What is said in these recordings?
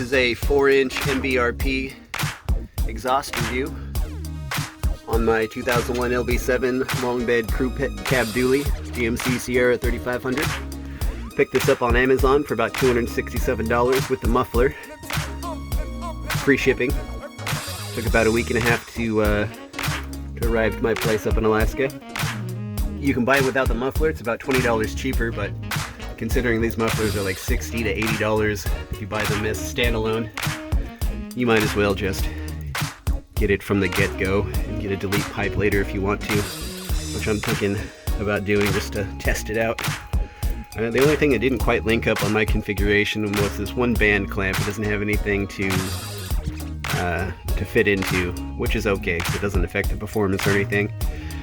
This is a 4-inch Mbrp exhaust review on my 2001 LB7 long bed crew cab dually GMC Sierra 3500. Picked this up on Amazon for about $267 with the muffler. Free shipping. Took about a week and a half to arrive to my place up in Alaska. You can buy it without the muffler. It's about $20 cheaper, but considering these mufflers are like $60 to $80 if you buy them as standalone, you might as well just get it from the get-go and get a delete pipe later if you want to, which I'm thinking about doing just to test it out. The only thing that didn't quite link up on my configuration was this one band clamp. It doesn't have anything to fit into, which is okay because it doesn't affect the performance or anything.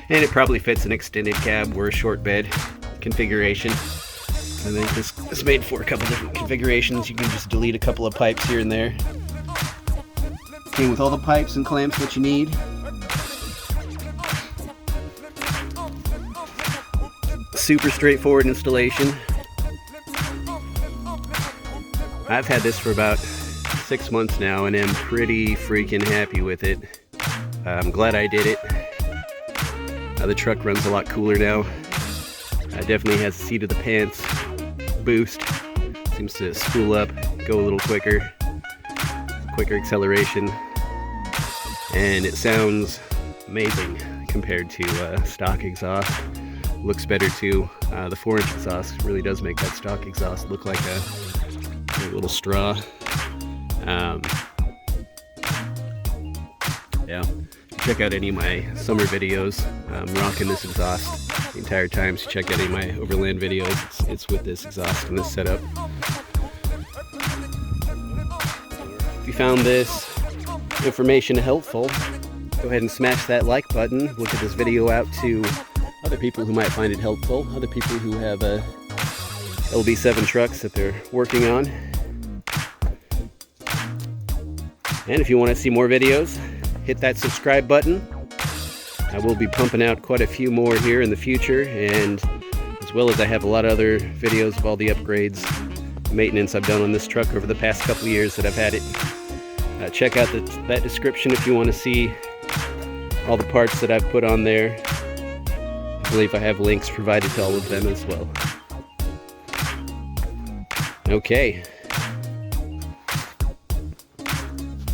And it probably fits an extended cab or a short bed configuration. I think this is made for a couple different configurations. You can just delete a couple of pipes here and there. Came with all the pipes and clamps that you need. Super straightforward installation. I've had this for about 6 months now and am pretty freaking happy with it. I'm glad I did it. The truck runs a lot cooler now. Definitely has a seat of the pants boost. Seems to spool up, go a little quicker acceleration, and it sounds amazing compared to stock exhaust. Looks better too. The 4-inch exhaust really does make that stock exhaust look like a little straw. Yeah. Check out any of my summer videos. I'm rocking this exhaust the entire time, so check out any of my overland videos. It's with this exhaust and this setup. If you found this information helpful, go ahead and smash that like button. Look at this video out to other people who might find it helpful, other people who have LB7 trucks that they're working on. And if you want to see more videos, hit that subscribe button. I will be pumping out quite a few more here in the future, and as well as I have a lot of other videos of all the upgrades, maintenance I've done on this truck over the past couple of years that I've had it. Check out that description if you want to see all the parts that I've put on there. I believe I have links provided to all of them as well. Okay.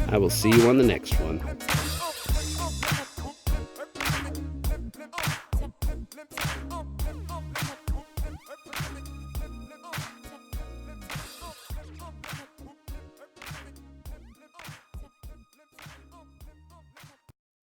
I will see you on the next one.